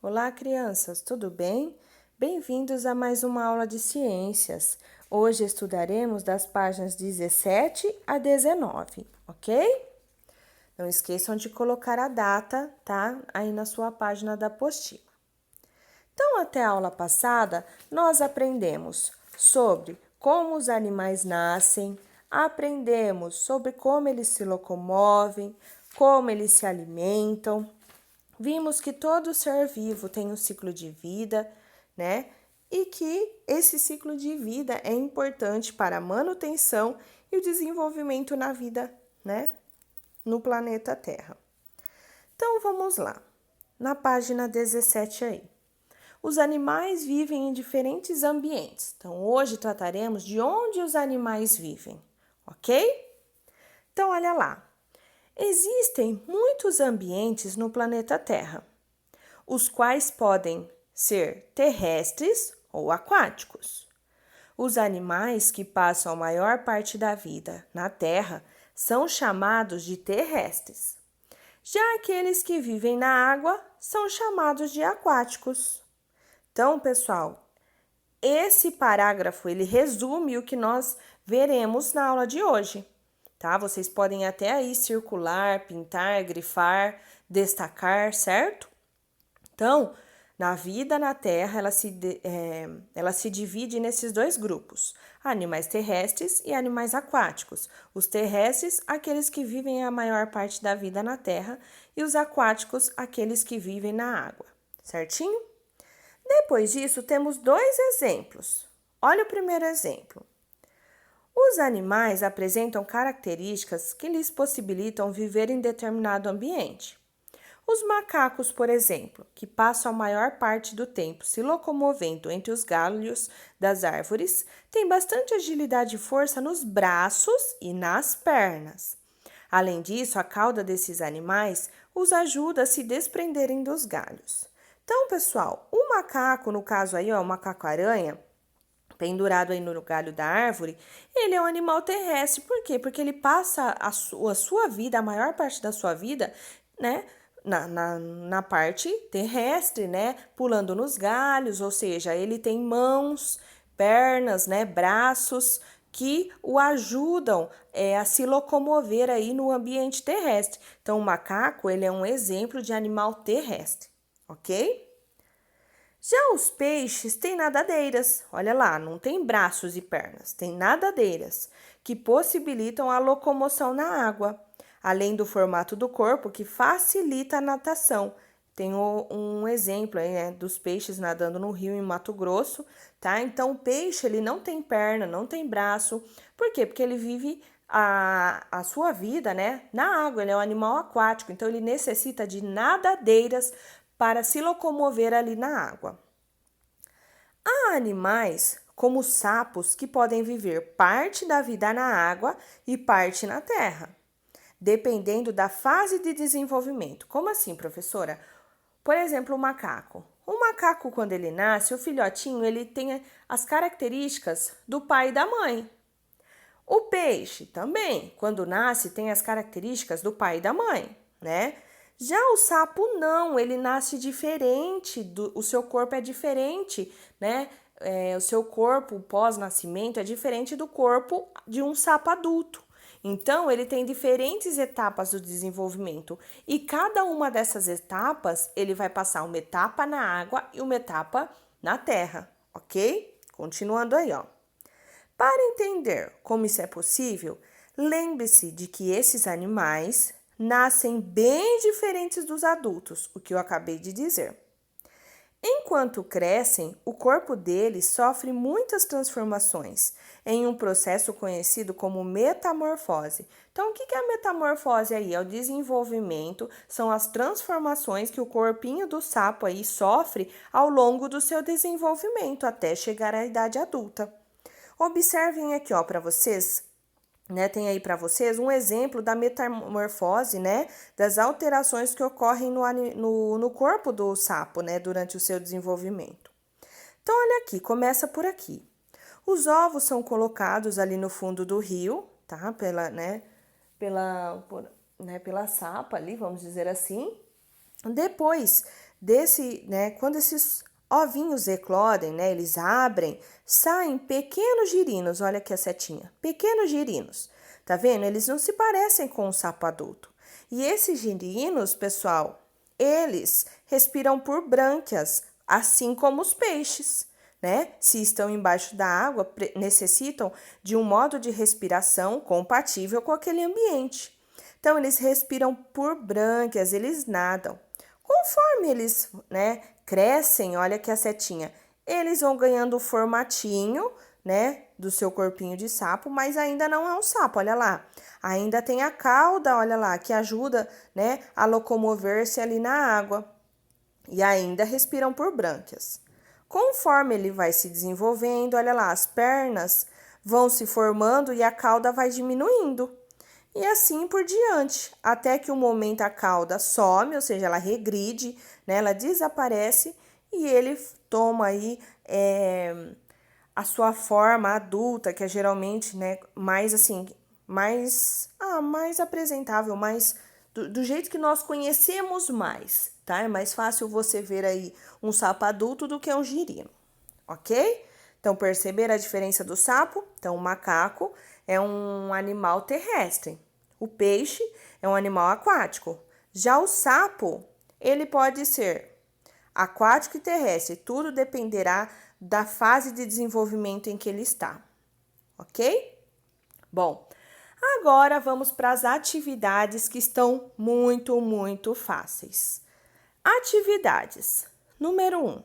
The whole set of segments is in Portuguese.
Olá, crianças, tudo bem? Bem-vindos a mais uma aula de ciências. Hoje estudaremos das páginas 17 a 19, ok? Não esqueçam de colocar a data, tá? Aí na sua página da apostila. Então, até a aula passada, nós aprendemos sobre como os animais nascem, aprendemos sobre como eles se locomovem, como eles se alimentam. Vimos que todo ser vivo tem um ciclo de vida, né? E que esse ciclo de vida é importante para a manutenção e o desenvolvimento na vida, né? No planeta Terra. Então vamos lá. Na página 17 aí. Os animais vivem em diferentes ambientes. Então hoje trataremos de onde os animais vivem, ok? Então olha lá. Existem muitos ambientes no planeta Terra, os quais podem ser terrestres ou aquáticos. Os animais que passam a maior parte da vida na Terra são chamados de terrestres. Já aqueles que vivem na água são chamados de aquáticos. Então, pessoal, esse parágrafo ele resume o que nós veremos na aula de hoje, tá? Vocês podem até aí circular, pintar, grifar, destacar, certo? Então, na vida na Terra, ela se divide nesses dois grupos: animais terrestres e animais aquáticos. Os terrestres, aqueles que vivem a maior parte da vida na Terra, e os aquáticos, aqueles que vivem na água, certinho? Depois disso, temos dois exemplos. Olha o primeiro exemplo. Os animais apresentam características que lhes possibilitam viver em determinado ambiente. Os macacos, por exemplo, que passam a maior parte do tempo se locomovendo entre os galhos das árvores, têm bastante agilidade e força nos braços e nas pernas. Além disso, a cauda desses animais os ajuda a se desprenderem dos galhos. Então, pessoal, o macaco, no caso aí, ó, o macaco-aranha, pendurado aí no galho da árvore, ele é um animal terrestre. Por quê? Porque ele passa a sua vida, a maior parte da sua vida, né, na parte terrestre, né, pulando nos galhos, ou seja, ele tem mãos, pernas, né, braços que o ajudam a se locomover aí no ambiente terrestre. Então, o macaco, ele é um exemplo de animal terrestre, ok? Já os peixes têm nadadeiras, olha lá, não tem braços e pernas, tem nadadeiras que possibilitam a locomoção na água, além do formato do corpo que facilita a natação. Tem um exemplo aí, né, dos peixes nadando no rio em Mato Grosso, tá? Então o peixe ele não tem perna, não tem braço, por quê? Porque ele vive a sua vida, né, na água, ele é um animal aquático, então ele necessita de nadadeiras para se locomover ali na água. Há animais, como sapos, que podem viver parte da vida na água e parte na terra, dependendo da fase de desenvolvimento. Como assim, professora? Por exemplo, o macaco. O macaco, quando ele nasce, o filhotinho, ele tem as características do pai e da mãe. O peixe também, quando nasce, tem as características do pai e da mãe, né? Já o sapo não, ele nasce diferente, o seu corpo é diferente, né? O seu corpo pós-nascimento é diferente do corpo de um sapo adulto. Então, ele tem diferentes etapas do desenvolvimento e cada uma dessas etapas ele vai passar uma etapa na água e uma etapa na terra, ok? Continuando aí, ó. Para entender como isso é possível, lembre-se de que esses animais nascem bem diferentes dos adultos, o que eu acabei de dizer. Enquanto crescem, o corpo deles sofre muitas transformações em um processo conhecido como metamorfose. Então, o que é a metamorfose aí? É o desenvolvimento, são as transformações que o corpinho do sapo aí sofre ao longo do seu desenvolvimento até chegar à idade adulta. Observem aqui, ó, para vocês, né? Tem aí para vocês um exemplo da metamorfose, né? Das alterações que ocorrem no corpo do sapo, né? Durante o seu desenvolvimento. Então, olha aqui, começa por aqui. Os ovos são colocados ali no fundo do rio, tá? Pela sapa ali, vamos dizer assim. Depois quando esses ovinhos eclodem, né, eles abrem, saem pequenos girinos, olha aqui a setinha, pequenos girinos, tá vendo? Eles não se parecem com o sapo adulto. E esses girinos, pessoal, eles respiram por brânquias, assim como os peixes, né? Se estão embaixo da água, necessitam de um modo de respiração compatível com aquele ambiente. Então, eles respiram por brânquias, eles nadam. Conforme eles, né, crescem, olha aqui a setinha, eles vão ganhando o formatinho, né, do seu corpinho de sapo, mas ainda não é um sapo, olha lá. Ainda tem a cauda, olha lá, que ajuda, né, a locomover-se ali na água. E ainda respiram por brânquias. Conforme ele vai se desenvolvendo, olha lá, as pernas vão se formando e a cauda vai diminuindo. E assim por diante, até que um momento a cauda some, ou seja, ela regride, né, ela desaparece e ele toma aí a sua forma adulta, que é geralmente, né, mais assim, mais apresentável, mais do jeito que nós conhecemos mais, tá? É mais fácil você ver aí um sapo adulto do que um girino, ok? Então, perceber a diferença do sapo? Então, o macaco é um animal terrestre. O peixe é um animal aquático. Já o sapo, ele pode ser aquático e terrestre. Tudo dependerá da fase de desenvolvimento em que ele está, ok? Bom, agora vamos para as atividades que estão muito fáceis. Atividades. Número 1.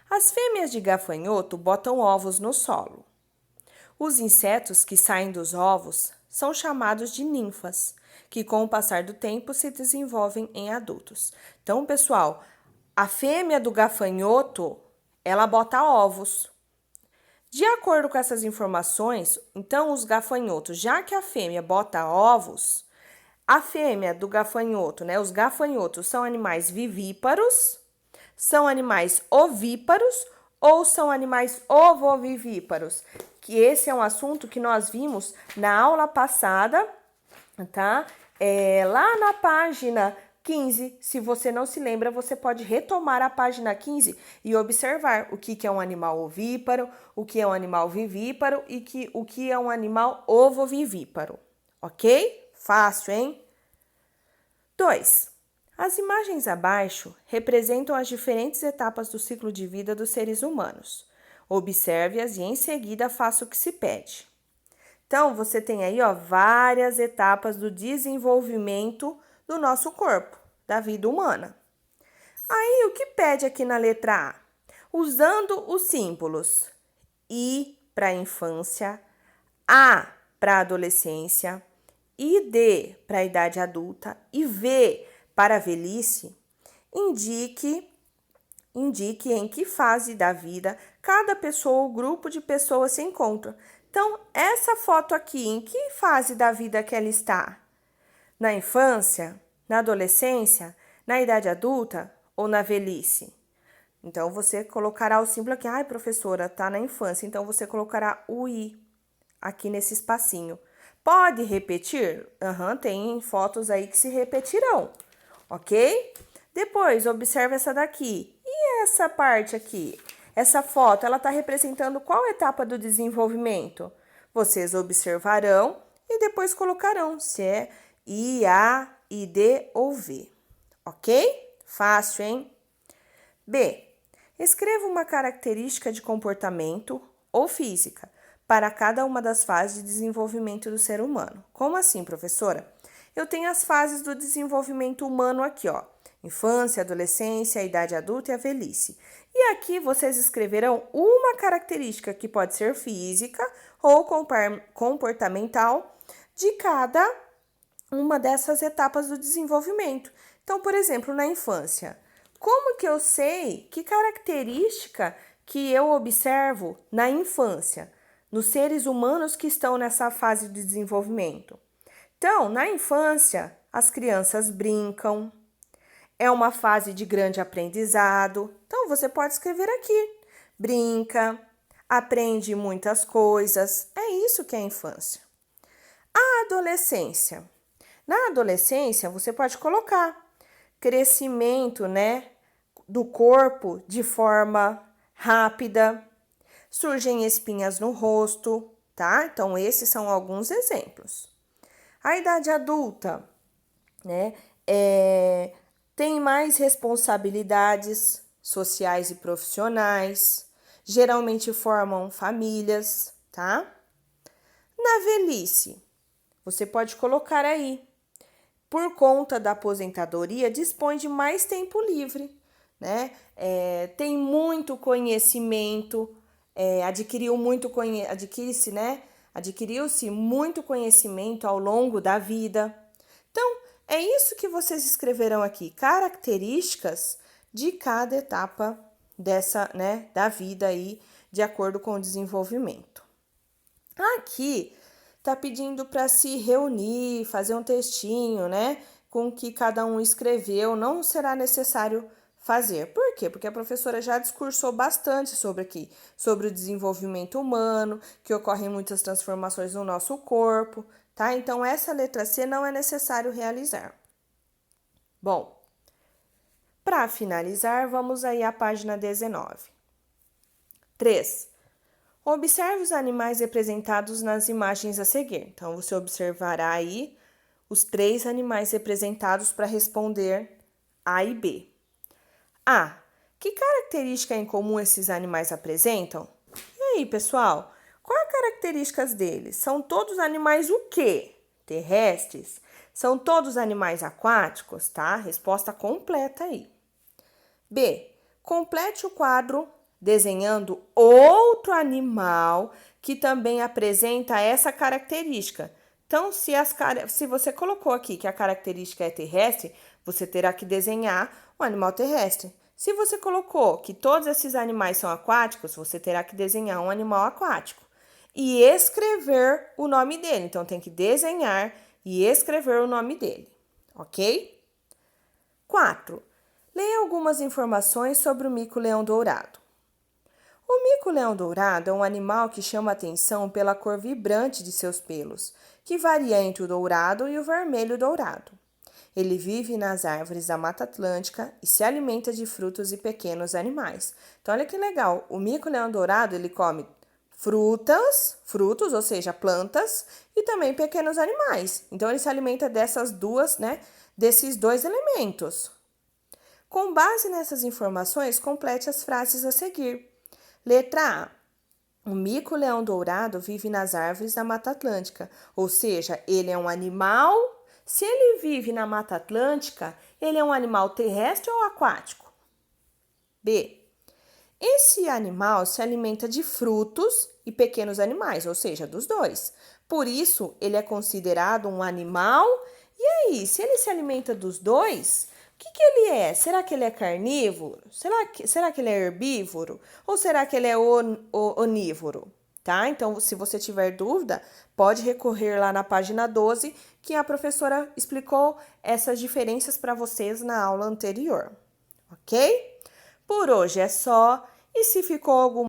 As fêmeas de gafanhoto botam ovos no solo. Os insetos que saem dos ovos são chamados de ninfas, que com o passar do tempo se desenvolvem em adultos. Então, pessoal, a fêmea do gafanhoto, ela bota ovos. De acordo com essas informações, então os gafanhotos, já que a fêmea bota ovos, a fêmea do gafanhoto, né? Os gafanhotos são animais vivíparos, são animais ovíparos ou são animais ovovivíparos? Que esse é um assunto que nós vimos na aula passada, tá? Lá na página 15, se você não se lembra, você pode retomar a página 15 e observar o que é um animal ovíparo, o que é um animal vivíparo e o que é um animal ovovivíparo, ok? Fácil, hein? 2. As imagens abaixo representam as diferentes etapas do ciclo de vida dos seres humanos. Observe-as e em seguida faça o que se pede. Então, você tem aí, ó, várias etapas do desenvolvimento do nosso corpo, da vida humana. Aí, o que pede aqui na letra A? Usando os símbolos I para infância, A para adolescência, ID para a idade adulta e V para a velhice, indique em que fase da vida cada pessoa ou grupo de pessoas se encontra. Então, essa foto aqui, em que fase da vida que ela está? Na infância, na adolescência, na idade adulta ou na velhice? Então, você colocará o símbolo aqui. Ai, professora, tá na infância. Então, você colocará o I aqui nesse espacinho. Pode repetir? Tem fotos aí que se repetirão, ok? Depois, observe essa daqui. E essa parte aqui? Essa foto, ela está representando qual etapa do desenvolvimento? Vocês observarão e depois colocarão se é I, A, ID ou V, ok? Fácil, hein? B. Escreva uma característica de comportamento ou física para cada uma das fases de desenvolvimento do ser humano. Como assim, professora? Eu tenho as fases do desenvolvimento humano aqui, ó. Infância, adolescência, a idade adulta e a velhice. E aqui vocês escreverão uma característica que pode ser física ou comportamental de cada uma dessas etapas do desenvolvimento. Então, por exemplo, na infância, como que eu sei que característica que eu observo na infância, nos seres humanos que estão nessa fase de desenvolvimento? Então, na infância, as crianças brincam, é uma fase de grande aprendizado. Então, você pode escrever aqui, brinca, aprende muitas coisas, é isso que é a infância. A adolescência. Na adolescência, você pode colocar crescimento, né? do corpo de forma rápida, surgem espinhas no rosto, tá? Então, esses são alguns exemplos. A idade adulta, né, tem mais responsabilidades sociais e profissionais, geralmente formam famílias, tá? Na velhice, você pode colocar aí, por conta da aposentadoria, dispõe de mais tempo livre, né? Tem muito conhecimento, adquiriu-se muito conhecimento ao longo da vida. Então, é isso que vocês escreverão aqui, características de cada etapa dessa, né, da vida aí, de acordo com o desenvolvimento. Aqui tá pedindo para se reunir, fazer um textinho, né, com o que cada um escreveu, não será necessário fazer. Por quê? Porque a professora já discursou bastante sobre o desenvolvimento humano, que ocorrem muitas transformações no nosso corpo, tá? Então, essa letra C não é necessário realizar. Bom, para finalizar, vamos aí à página 19. 3. Observe os animais representados nas imagens a seguir. Então, você observará aí os 3 animais representados para responder A e B. A. Que característica em comum esses animais apresentam? E aí, pessoal? Quais as características deles? São todos animais o quê? Terrestres? São todos animais aquáticos, tá? Resposta completa aí. B. Complete o quadro desenhando outro animal que também apresenta essa característica. Então, se você colocou aqui que a característica é terrestre, você terá que desenhar um animal terrestre. Se você colocou que todos esses animais são aquáticos, você terá que desenhar um animal aquático e escrever o nome dele. Então, tem que desenhar e escrever o nome dele, ok? 4. Leia algumas informações sobre o mico-leão-dourado. O mico-leão-dourado é um animal que chama atenção pela cor vibrante de seus pelos, que varia entre o dourado e o vermelho-dourado. Ele vive nas árvores da Mata Atlântica e se alimenta de frutos e pequenos animais. Então, olha que legal, o mico-leão-dourado ele come frutos, ou seja, plantas, e também pequenos animais. Então, ele se alimenta desses 2 elementos. Com base nessas informações, complete as frases a seguir. Letra A. O mico-leão-dourado vive nas árvores da Mata Atlântica, ou seja, ele é um animal. Se ele vive na Mata Atlântica, ele é um animal terrestre ou aquático? B. Esse animal se alimenta de frutos e pequenos animais, ou seja, dos 2. Por isso, ele é considerado um animal. E aí, se ele se alimenta dos 2, o que ele é? Será que ele é carnívoro? Será que ele é herbívoro? Ou será que ele é onívoro? Tá? Então, se você tiver dúvida, pode recorrer lá na página 12, que a professora explicou essas diferenças para vocês na aula anterior. Ok? Por hoje é só. E se ficou alguma